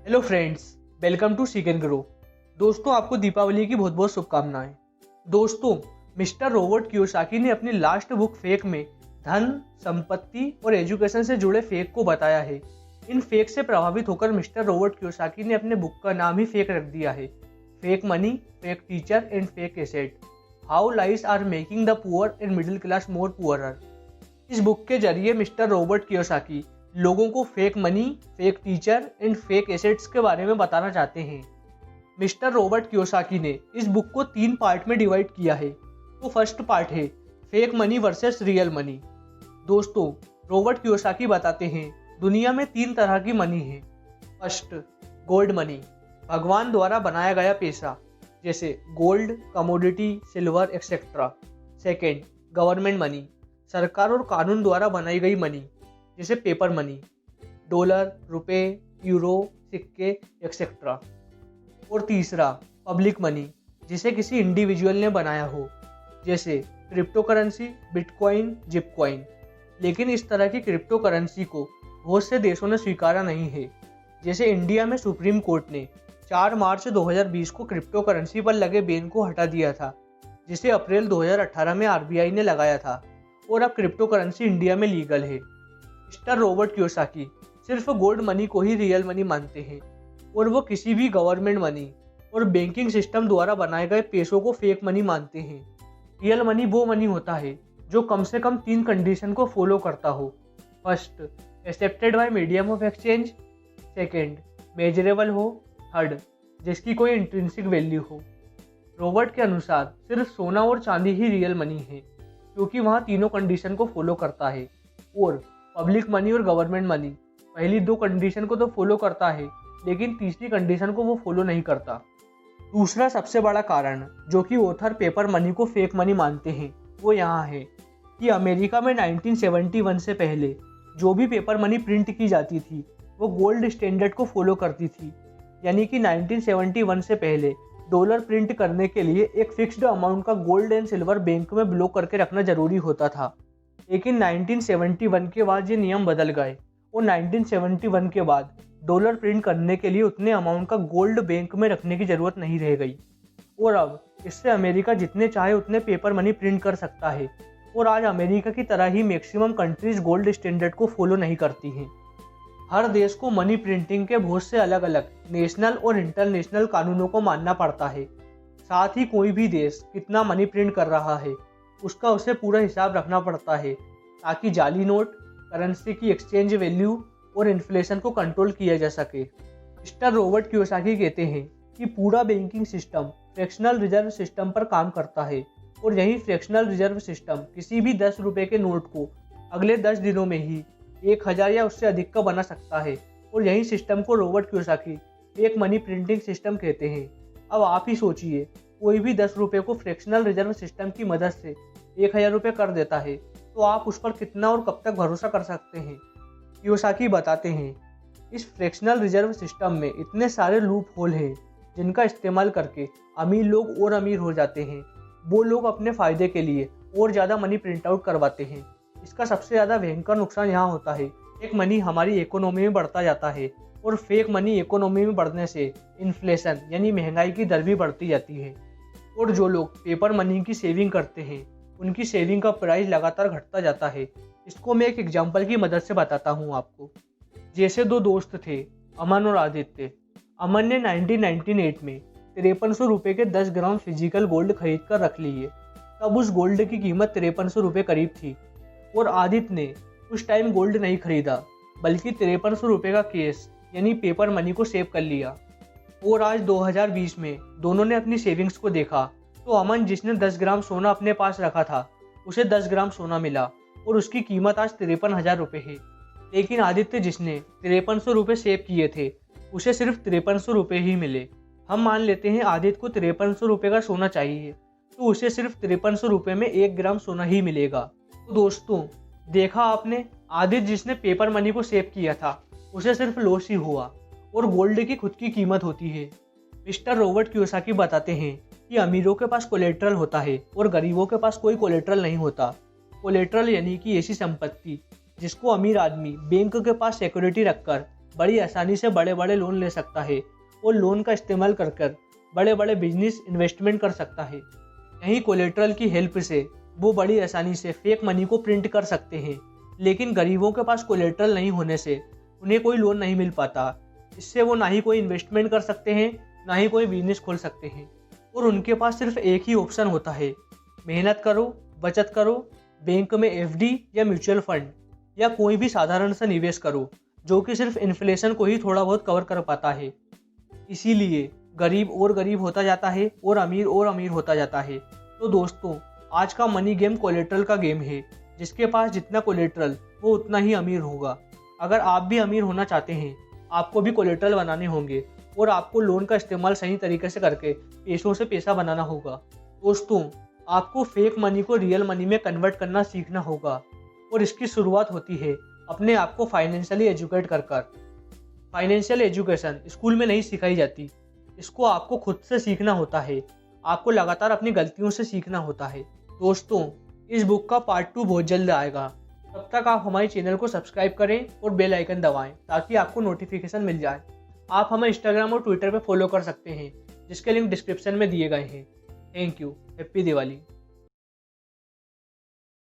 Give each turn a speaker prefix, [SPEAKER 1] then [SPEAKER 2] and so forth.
[SPEAKER 1] Hello friends, welcome to seek and grow. दोस्तों, आपको दीपावली की बहुत बहुत शुभकामनाएं। दोस्तों, मिस्टर रॉबर्ट कियोसाकी ने अपनी लास्ट बुक फेक में धन, संपत्ति और एजुकेशन से जुड़े फेक को बताया है। इन फेक से प्रभावित होकर मिस्टर रॉबर्ट कियोसाकी ने अपने बुक का नाम ही फेक रख दिया है। Fake money, fake teacher and fake asset, how lies are making the poor and middle class more poorer. इस बुक के जरिए मिस्टर रॉबर्ट कियोसाकी लोगों को fake money, fake teacher and fake assets के बारे में बताना चाहते हैं। मिस्टर रॉबर्ट कियोसाकी ने इस बुक को 3 पार्ट में डिवाइड किया है। तो फर्स्ट पार्ट है fake money versus real money. दोस्तों, रॉबर्ट कियोसाकी बताते हैं दुनिया में 3 तरह की मनी है। फर्स्ट, गोल्ड मनी, भगवान द्वारा बनाया गया पैसा, जैसे gold, commodity, silver etcetera. Second, government money, सरकार और कानून द्वारा बनाई गई मनी, जैसे पेपर मनी, डॉलर, रुपए, यूरो, सिक्के एक्सेट्रा। और तीसरा, पब्लिक मनी, जिसे किसी इंडिविजुअल ने बनाया हो, जैसे क्रिप्टो करेंसी, बिटकॉइन, जिपकॉइन। लेकिन इस तरह की क्रिप्टो करेंसी को बहुत से देशों ने स्वीकारा नहीं है। जैसे इंडिया में सुप्रीम कोर्ट ने 4 मार्च 2020 को क्रिप्टो करेंसी पर लगे बैन को हटा दिया था, जिसे अप्रैल 2018 में आरबीआई ने लगाया था, और अब क्रिप्टो करेंसी इंडिया में लीगल है। मिस्टर रॉबर्ट कियोसाकी सिर्फ गोल्ड मनी को ही रियल मनी मानते हैं, और वो किसी भी गवर्नमेंट मनी और बैंकिंग सिस्टम द्वारा बनाए गए पैसों को फेक मनी मानते हैं। रियल मनी वो मनी होता है जो कम से कम 3 कंडीशन को फॉलो करता हो। First, accepted by medium of exchange. Second, measurable हो। थर्ड, जिसकी कोई इंट्रिंसिक वैल्यू हो। रॉबर्ट के अनुसार सिर्फ सोना और चांदी ही रियल मनी है, क्योंकि वहाँ तीनों कंडीशन को फॉलो करता है। और पब्लिक मनी और गवर्नमेंट मनी पहली 2 कंडीशन को तो फॉलो करता है, लेकिन तीसरी कंडीशन को वो फॉलो नहीं करता। दूसरा सबसे बड़ा कारण जो कि ऑथर पेपर मनी को फेक मनी मानते हैं, वो यहाँ है कि अमेरिका में 1971 से पहले जो भी पेपर मनी प्रिंट की जाती थी वो गोल्ड स्टैंडर्ड को फॉलो करती थी। यानी कि 1971 से पहले डॉलर प्रिंट करने के लिए एक फिक्स्ड अमाउंट का गोल्ड एंड सिल्वर बैंक में ब्लॉक करके रखना जरूरी होता था। लेकिन 1971 के बाद ये नियम बदल गए, और 1971 के बाद डॉलर प्रिंट करने के लिए उतने अमाउंट का गोल्ड बैंक में रखने की ज़रूरत नहीं रह गई। और अब इससे अमेरिका जितने चाहे उतने पेपर मनी प्रिंट कर सकता है। और आज अमेरिका की तरह ही मैक्सिमम कंट्रीज गोल्ड स्टैंडर्ड को फॉलो नहीं करती हैं। हर देश को मनी प्रिंटिंग के बहुत से अलग अलग नेशनल और इंटरनेशनल कानूनों को मानना पड़ता है। साथ ही कोई भी देश कितना मनी प्रिंट कर रहा है उसका उसे पूरा हिसाब रखना पड़ता है, ताकि जाली नोट, करेंसी की एक्सचेंज वैल्यू और इन्फ्लेशन को कंट्रोल किया जा सके। मिस्टर रॉबर्ट कियोसाकी कहते हैं कि पूरा banking system fractional reserve system पर काम करता है, और यही फ्रैक्शनल रिजर्व सिस्टम किसी भी 10 रुपये के नोट को अगले 10 दिनों में ही 1000 या उससे अधिक का बना सकता है। और यही सिस्टम को Robert Kiyosaki fake money printing system कहते हैं। अब आप ही सोचिए, कोई भी 10 रुपये को फ्रैक्शनल रिजर्व सिस्टम की मदद से 1000 रुपये कर देता है, तो आप उस पर कितना और कब तक भरोसा कर सकते हैं। कियोसाकी बताते हैं, इस फ्रैक्शनल रिजर्व सिस्टम में इतने सारे लूप होल हैं जिनका इस्तेमाल करके अमीर लोग और अमीर हो जाते हैं। वो लोग अपने फ़ायदे के लिए और ज़्यादा मनी प्रिंट आउट करवाते हैं। इसका सबसे ज़्यादा भयंकर नुकसान यहाँ होता है, फेक मनी हमारी इकोनॉमी में बढ़ता जाता है, और फेक मनी इकोनॉमी में बढ़ने से इन्फ्लेशन यानी महंगाई की दर भी बढ़ती जाती है। और जो लोग पेपर मनी की सेविंग करते हैं उनकी सेविंग का प्राइस लगातार घटता जाता है। इसको मैं एक एग्जांपल की मदद से बताता हूँ आपको। जैसे 2 दोस्त थे, अमन और आदित्य। अमन ने 1998 में 5300 रुपये के 10 ग्राम फिजिकल गोल्ड खरीद कर रख लिए। तब उस गोल्ड की कीमत 5300 रुपये करीब थी। और आदित्य ने उस टाइम गोल्ड नहीं खरीदा, बल्कि 5300 रुपये का केस यानी पेपर मनी को सेव कर लिया। और आज 2020 में दोनों ने अपनी सेविंग्स को देखा, तो अमन जिसने 10 ग्राम सोना अपने पास रखा था उसे 10 ग्राम सोना मिला, और उसकी कीमत आज 53,000 रुपये है। लेकिन आदित्य जिसने 5300 रुपये सेव किए थे उसे सिर्फ 5300 रुपये ही मिले। हम मान लेते हैं आदित्य को 5300 रुपये का सोना चाहिए, तो उसे सिर्फ 5300 रुपये में 1 ग्राम सोना ही मिलेगा। तो दोस्तों, देखा आपने, आदित्य जिसने पेपर मनी को सेव किया था उसे सिर्फ लॉस ही हुआ, और गोल्ड की खुद की कीमत होती है। मिस्टर रॉबर्ट कियोसाकी बताते हैं कि अमीरों के पास कोलेट्रल होता है और गरीबों के पास कोई कोलेट्रल नहीं होता। कोलेट्रल यानी कि ऐसी संपत्ति जिसको अमीर आदमी बैंक के पास सिक्योरिटी रखकर बड़ी आसानी से बड़े बड़े लोन ले सकता है और लोन का इस्तेमाल कर कर बड़े बड़े बिजनेस इन्वेस्टमेंट कर सकता है। यहीं कोलेट्रल की हेल्प से वो बड़ी आसानी से फेक मनी को प्रिंट कर सकते हैं, लेकिन गरीबों के पास कोलेट्रल नहीं होने से उन्हें कोई लोन नहीं मिल पाता। इससे वो ना ही कोई इन्वेस्टमेंट कर सकते हैं, ना ही कोई बिजनेस खोल सकते हैं, और उनके पास सिर्फ एक ही ऑप्शन होता है, मेहनत करो, बचत करो, बैंक में एफडी या म्यूचुअल फंड या कोई भी साधारण सा निवेश करो जो कि सिर्फ इन्फ्लेशन को ही थोड़ा बहुत कवर कर पाता है। इसीलिए गरीब और गरीब होता जाता है और अमीर होता जाता है। तो दोस्तों, आज का मनी गेम कोलेट्रल का गेम है। जिसके पास जितना कोलेट्रल वो उतना ही अमीर होगा। अगर आप भी अमीर होना चाहते हैं, आपको भी कोलेट्रल बनाने होंगे और आपको लोन का इस्तेमाल सही तरीके से करके पैसों से पैसा बनाना होगा। दोस्तों, आपको फेक मनी को रियल मनी में कन्वर्ट करना सीखना होगा और इसकी शुरुआत होती है अपने आप को फाइनेंशियली एजुकेट कर। फाइनेंशियल एजुकेशन स्कूल में नहीं सिखाई जाती, इसको आपको खुद से सीखना होता है। आपको लगातार अपनी गलतियों से सीखना होता है। दोस्तों, इस बुक का पार्ट 2 बहुत जल्द आएगा। तब तक आप हमारे चैनल को सब्सक्राइब करें और बेल आइकन दबाएं ताकि आपको नोटिफिकेशन मिल जाए। आप हमें इंस्टाग्राम और ट्विटर पर फॉलो कर सकते हैं, जिसके लिंक डिस्क्रिप्शन में दिए गए हैं। Thank you. हैप्पी दिवाली।